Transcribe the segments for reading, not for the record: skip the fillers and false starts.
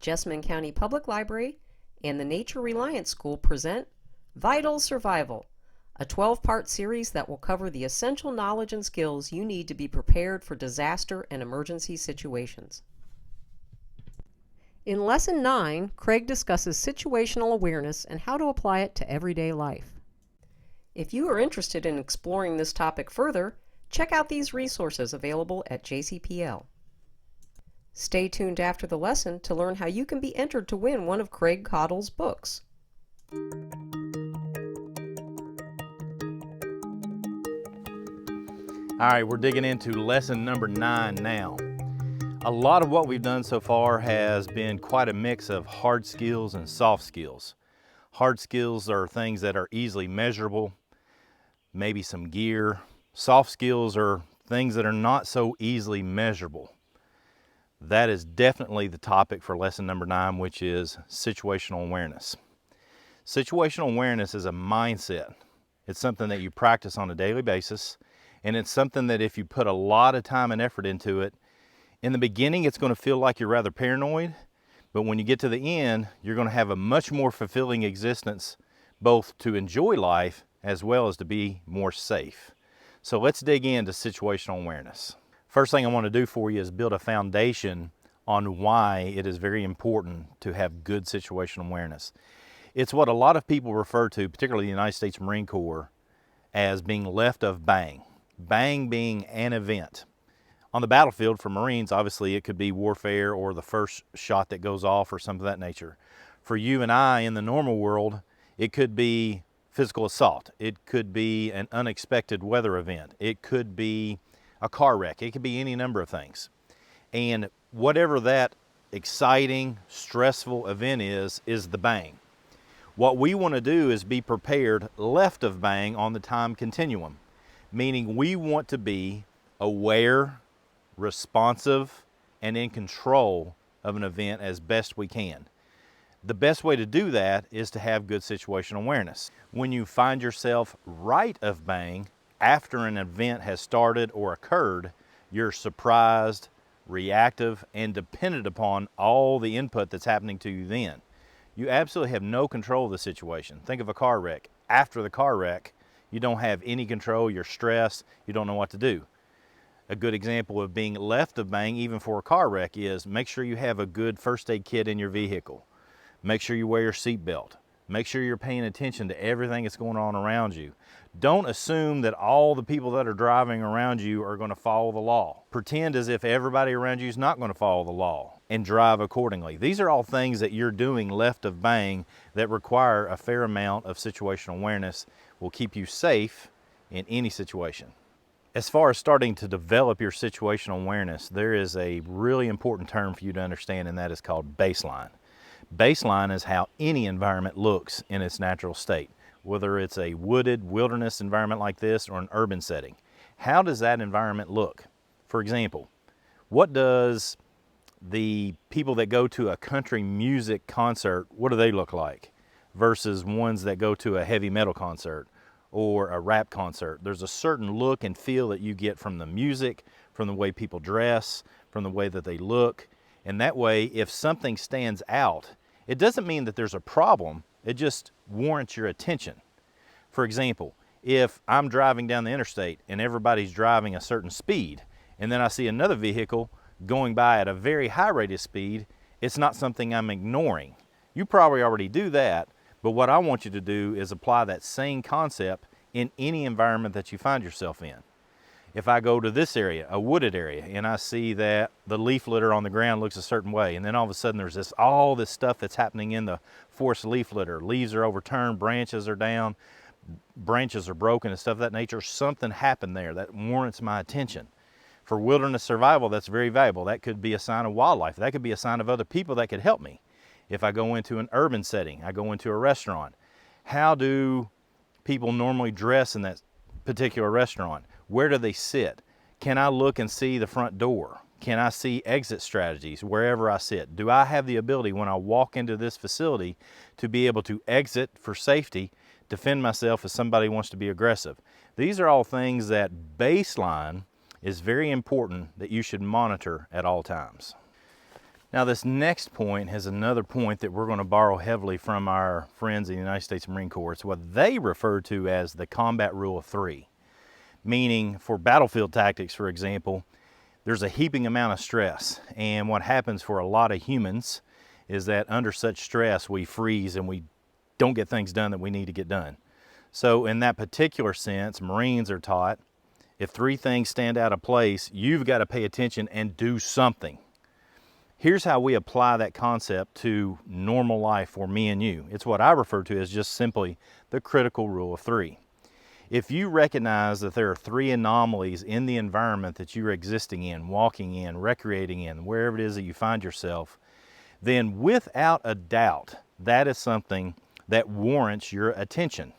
Jessamine County Public Library and the Nature Reliance School present Vital Survival, a 12-part series that will cover the essential knowledge and skills you need to be prepared for disaster and emergency situations. In Lesson 9, Craig discusses situational awareness and how to apply it to everyday life. If you are interested in exploring this topic further, check out these resources available at JCPL. Stay tuned after the lesson to learn how you can be entered to win one of Craig Caudill's books. All right, we're digging into lesson number 9 now. A lot of what we've done so far has been quite a mix of hard skills and soft skills. Hard skills are things that are easily measurable, maybe some gear. Soft skills are things that are not so easily measurable. That is definitely the topic for lesson number 9, which is situational awareness. Situational awareness is a mindset. It's something that you practice on a daily basis, and it's something that if you put a lot of time and effort into it, in the beginning it's going to feel like you're rather paranoid, but when you get to the end, you're going to have a much more fulfilling existence, both to enjoy life as well as to be more safe. So let's dig into situational awareness. First thing I want to do for you is build a foundation on why it is very important to have good situational awareness. It's what a lot of people refer to, particularly the United States Marine Corps, as being left of bang. Bang being an event. On the battlefield for Marines, obviously it could be warfare or the first shot that goes off or something of that nature. For you and I in the normal world, it could be physical assault. It could be an unexpected weather event. It could be a car wreck. It could be any number of things. And whatever that exciting, stressful event is the bang. What we want to do is be prepared left of bang on the time continuum, meaning we want to be aware, responsive, and in control of an event as best we can. The best way to do that is to have good situational awareness. When you find yourself right of bang, after an event has started or occurred, you're surprised, reactive, and dependent upon all the input that's happening to you then. You absolutely have no control of the situation. Think of a car wreck. After the car wreck, you don't have any control, you're stressed, you don't know what to do. A good example of being left of bang, even for a car wreck, is make sure you have a good first aid kit in your vehicle. Make sure you wear your seatbelt. Make sure you're paying attention to everything that's going on around you. Don't assume that all the people that are driving around you are going to follow the law. Pretend as if everybody around you is not going to follow the law and drive accordingly. These are all things that you're doing left of bang that require a fair amount of situational awareness, will keep you safe in any situation. As far as starting to develop your situational awareness, there is a really important term for you to understand, and that is called baseline. Baseline is how any environment looks in its natural state, whether it's a wooded wilderness environment like this or an urban setting. How does that environment look? For example, what does the people that go to a country music concert, what do they look like versus ones that go to a heavy metal concert or a rap concert? There's a certain look and feel that you get from the music, from the way people dress, from the way that they look. And that way, if something stands out, it doesn't mean that there's a problem, it just warrants your attention. For example, if I'm driving down the interstate and everybody's driving a certain speed, and then I see another vehicle going by at a very high rate of speed, it's not something I'm ignoring. You probably already do that, but what I want you to do is apply that same concept in any environment that you find yourself in. If I go to this area, a wooded area, and I see that the leaf litter on the ground looks a certain way, and then all of a sudden there's all this stuff that's happening in the forest leaf litter. Leaves are overturned, branches are down, branches are broken and stuff of that nature. Something happened there that warrants my attention. For wilderness survival, that's very valuable. That could be a sign of wildlife. That could be a sign of other people that could help me. If I go into an urban setting, I go into a restaurant, how do people normally dress in that particular restaurant? Where do they sit? Can I look and see the front door? Can I see exit strategies wherever I sit? Do I have the ability when I walk into this facility to be able to exit for safety, defend myself if somebody wants to be aggressive? These are all things that baseline is very important that you should monitor at all times. Now this next point is another point that we're going to borrow heavily from our friends in the United States Marine Corps. It's what they refer to as the combat rule of three, meaning for battlefield tactics, for example, there's a heaping amount of stress, and what happens for a lot of humans is that under such stress we freeze and we don't get things done that we need to get done. So in that particular sense, Marines are taught if three things stand out of place, you've got to pay attention and do something. Here's how we apply that concept to normal life for me and you. It's what I refer to as just simply the critical rule of three. If you recognize that there are three anomalies in the environment that you're existing in, walking in, recreating in, wherever it is that you find yourself, then without a doubt, that is something that warrants your attention.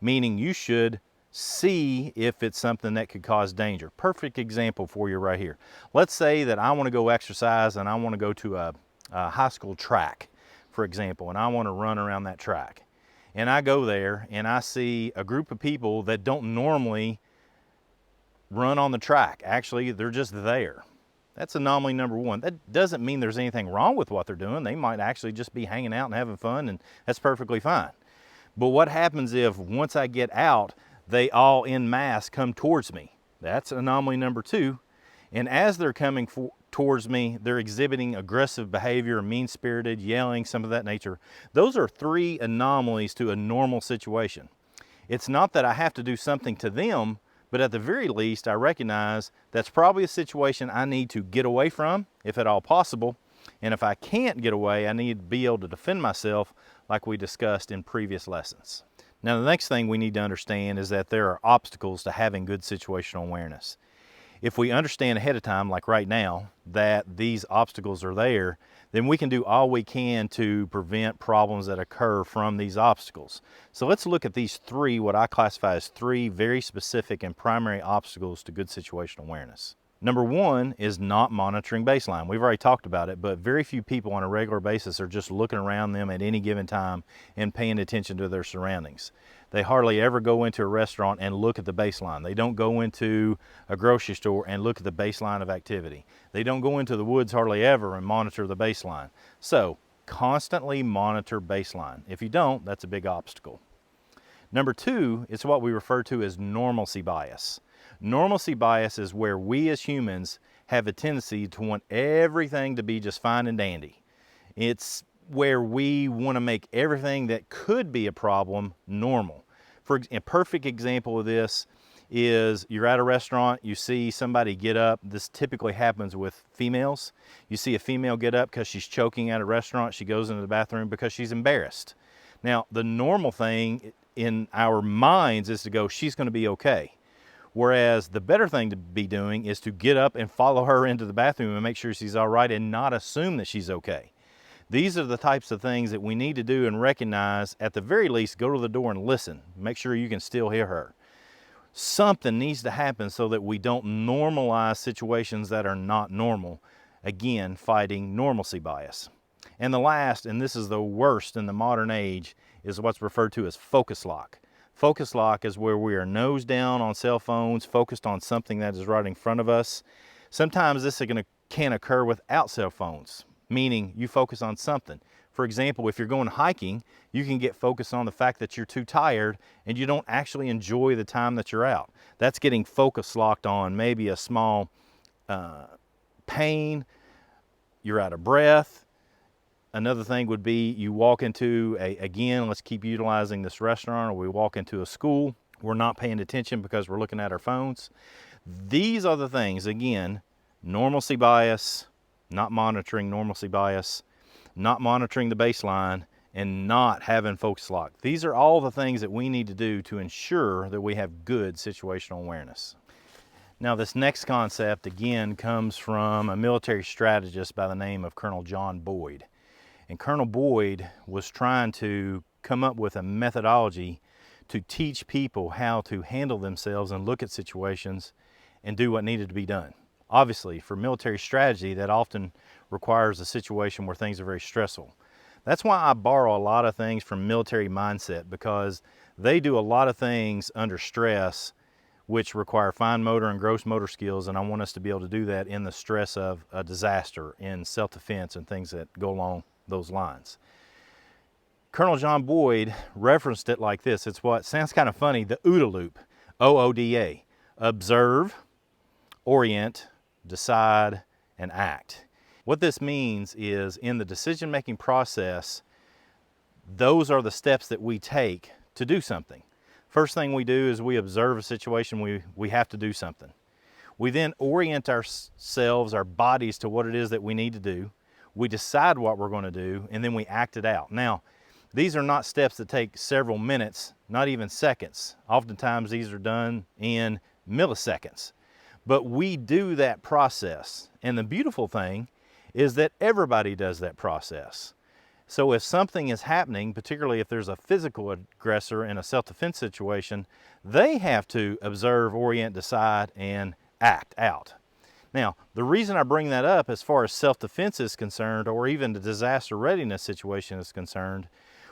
Meaning you should see if it's something that could cause danger. Perfect example for you right here. Let's say that I want to go exercise and I want to go to a high school track, for example, and I want to run around that track. And I go there and I see a group of people that don't normally run on the track. Actually, they're just there. That's anomaly number one. That doesn't mean there's anything wrong with what they're doing. They might actually just be hanging out and having fun, and that's perfectly fine. But what happens if once I get out, they all en masse come towards me? That's anomaly number two. And as they're coming towards me, they're exhibiting aggressive behavior, mean-spirited, yelling, some of that nature. Those are three anomalies to a normal situation. It's not that I have to do something to them, but at the very least, I recognize that's probably a situation I need to get away from, if at all possible. And if I can't get away, I need to be able to defend myself like we discussed in previous lessons. Now, the next thing we need to understand is that there are obstacles to having good situational awareness. If we understand ahead of time, like right now, that these obstacles are there, then we can do all we can to prevent problems that occur from these obstacles. So let's look at these three, what I classify as three very specific and primary obstacles to good situational awareness. Number one is not monitoring baseline. We've already talked about it, but very few people on a regular basis are just looking around them at any given time and paying attention to their surroundings. They hardly ever go into a restaurant and look at the baseline. They don't go into a grocery store and look at the baseline of activity. They don't go into the woods hardly ever and monitor the baseline. So constantly monitor baseline. If you don't, that's a big obstacle. Number two is what we refer to as normalcy bias. Normalcy bias is where we as humans have a tendency to want everything to be just fine and dandy. It's where we want to make everything that could be a problem normal. For a perfect example of this is you're at a restaurant, you see somebody get up. This typically happens with females. You see a female get up because she's choking at a restaurant. She goes into the bathroom because she's embarrassed. Now, the normal thing in our minds is to go, she's going to be okay. Whereas the better thing to be doing is to get up and follow her into the bathroom and make sure she's all right and not assume that she's okay. These are the types of things that we need to do and recognize. At the very least, go to the door and listen. Make sure you can still hear her. Something needs to happen so that we don't normalize situations that are not normal. Again, fighting normalcy bias. And the last, and this is the worst in the modern age, is what's referred to as focus lock. Focus lock is where we are nose down on cell phones, focused on something that is right in front of us. Sometimes this can occur without cell phones, meaning you focus on something. For example, if you're going hiking, you can get focused on the fact that you're too tired and you don't actually enjoy the time that you're out. That's getting focus locked on maybe a small pain, you're out of breath. Another thing would be you walk into again, let's keep utilizing this restaurant, or we walk into a school. We're not paying attention because we're looking at our phones. These are the things, again, normalcy bias, not monitoring normalcy bias, not monitoring the baseline, and not having focus lock. These are all the things that we need to do to ensure that we have good situational awareness. Now, this next concept, again, comes from a military strategist by the name of Colonel John Boyd. And Colonel Boyd was trying to come up with a methodology to teach people how to handle themselves and look at situations and do what needed to be done. Obviously, for military strategy, that often requires a situation where things are very stressful. That's why I borrow a lot of things from military mindset, because they do a lot of things under stress which require fine motor and gross motor skills, and I want us to be able to do that in the stress of a disaster, in self-defense and things that go along those lines. Colonel John Boyd referenced it like this. It's what sounds kind of funny, the OODA loop, OODA, observe, orient, decide, and act. What this means is in the decision-making process, those are the steps that we take to do something. First thing we do is we observe a situation, we have to do something. We then orient ourselves, our bodies, to what it is that we need to do. We decide what we're going to do, and then we act it out. Now, these are not steps that take several minutes, not even seconds. Oftentimes these are done in milliseconds. But we do that process. And the beautiful thing is that everybody does that process. So if something is happening, particularly if there's a physical aggressor in a self-defense situation, they have to observe, orient, decide, and act out. Now, the reason I bring that up as far as self-defense is concerned, or even the disaster readiness situation is concerned,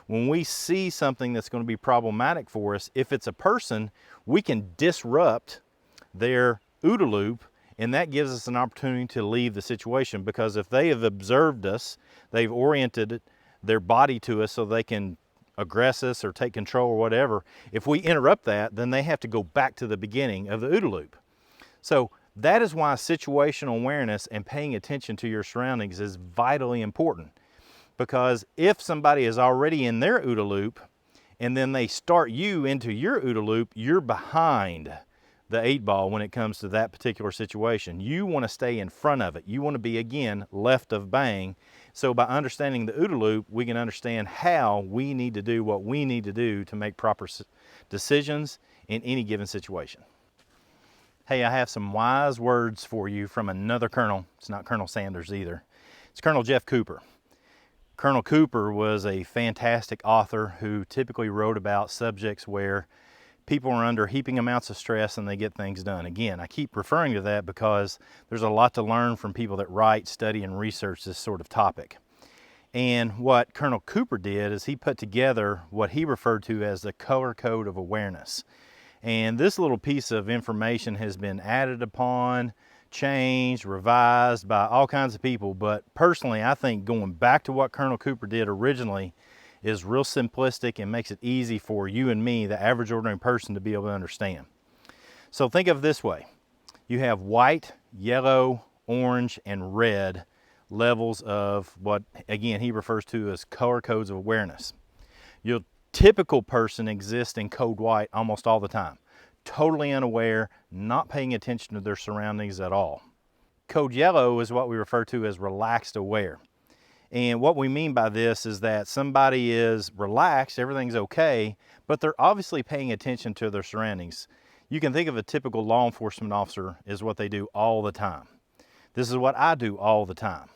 when we see something that's going to be problematic for us, if it's a person, we can disrupt their OODA loop, and that gives us an opportunity to leave the situation, because if they have observed us, they've oriented their body to us so they can aggress us or take control or whatever. If we interrupt that, then they have to go back to the beginning of the OODA loop. So that is why situational awareness and paying attention to your surroundings is vitally important. Because if somebody is already in their OODA loop and then they start you into your OODA loop, you're behind the 8 ball when it comes to that particular situation. You want to stay in front of it. You want to be, again, left of bang. So by understanding the OODA loop, we can understand how we need to do what we need to do to make proper decisions in any given situation. Hey, I have some wise words for you from another colonel. It's not Colonel Sanders either. It's Colonel Jeff Cooper. Colonel Cooper was a fantastic author who typically wrote about subjects where people are under heaping amounts of stress and they get things done. Again, I keep referring to that because there's a lot to learn from people that write, study, and research this sort of topic. And what Colonel Cooper did is he put together what he referred to as the color code of awareness. And this little piece of information has been added upon, changed, revised by all kinds of people, but personally I think going back to what Colonel Cooper did originally is real simplistic and makes it easy for you and me, the average ordinary person, to be able to understand. So think of it this way. You have white, yellow, orange, and red levels of what, again, he refers to as color codes of awareness. Your typical person exists in code white almost all the time. Totally unaware, not paying attention to their surroundings at all. Code yellow is what we refer to as relaxed aware. And what we mean by this is that somebody is relaxed, everything's okay, but they're obviously paying attention to their surroundings. You can think of a typical law enforcement officer as what they do all the time. This is what I do all the time.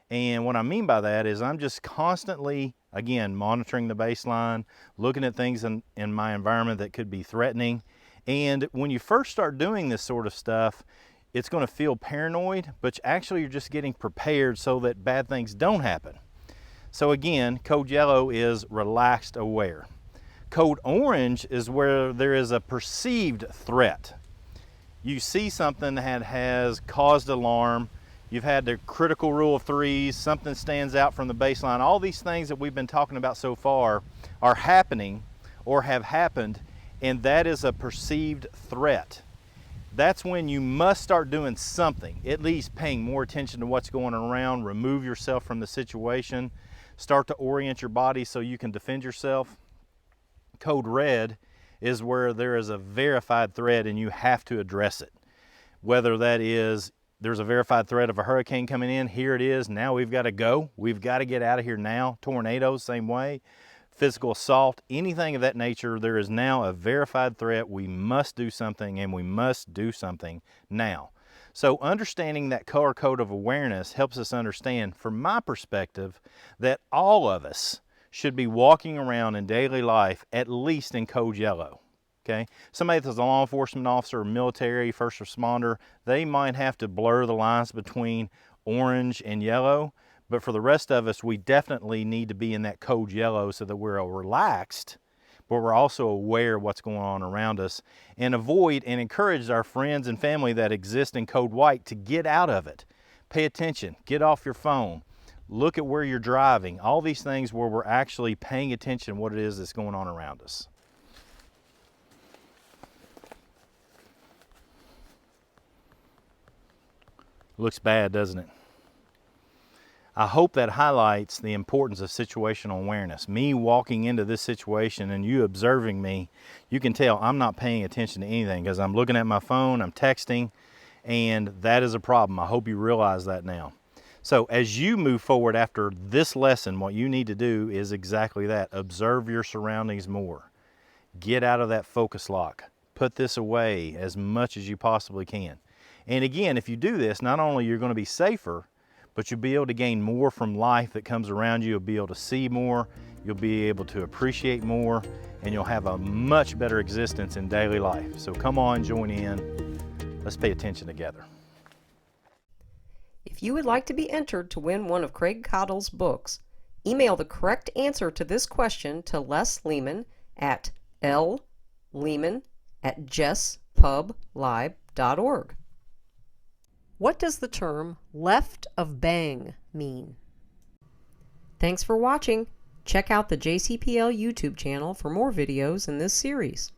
And what I mean by that is I'm just constantly, again, monitoring the baseline, looking at things in my environment that could be threatening. And when you first start doing this sort of stuff, it's going to feel paranoid, but actually you're just getting prepared so that bad things don't happen. So again, code yellow is relaxed aware. Code orange is where there is a perceived threat. You see something that has caused alarm. You've had the critical rule of threes, something stands out from the baseline. All these things that we've been talking about so far are happening or have happened, and that is a perceived threat. That's when you must start doing something, at least paying more attention to what's going around, remove yourself from the situation, start to orient your body so you can defend yourself. Code red is where there is a verified threat and you have to address it. Whether that is there's a verified threat of a hurricane coming in, here it is, now we've got to go, we've got to get out of here now. Tornadoes, same way. Physical assault, anything of that nature, there is now a verified threat. We must do something, and we must do something now. So understanding that color code of awareness helps us understand, from my perspective, that all of us should be walking around in daily life at least in code yellow. Okay? Somebody that's a law enforcement officer, military, first responder, they might have to blur the lines between orange and yellow. But for the rest of us, we definitely need to be in that code yellow so that we're relaxed, but we're also aware of what's going on around us, and avoid and encourage our friends and family that exist in code white to get out of it. Pay attention, get off your phone, look at where you're driving, all these things where we're actually paying attention to what it is that's going on around us. Looks bad, doesn't it? I hope that highlights the importance of situational awareness. Me walking into this situation and you observing me, you can tell I'm not paying attention to anything because I'm looking at my phone, I'm texting, and that is a problem. I hope you realize that now. So as you move forward after this lesson, what you need to do is exactly that. Observe your surroundings more. Get out of that focus lock. Put this away as much as you possibly can. And again, if you do this, not only you're going to be safer, but you'll be able to gain more from life that comes around you. You'll be able to see more, you'll be able to appreciate more, and you'll have a much better existence in daily life. So come on, join in. Let's pay attention together. If you would like to be entered to win one of Craig Caudill's books, email the correct answer to this question to Les Lehman at lehman@jesspублib.org. What does the term left of bang mean? Thanks for watching. Check out the JCPL YouTube channel for more videos in this series.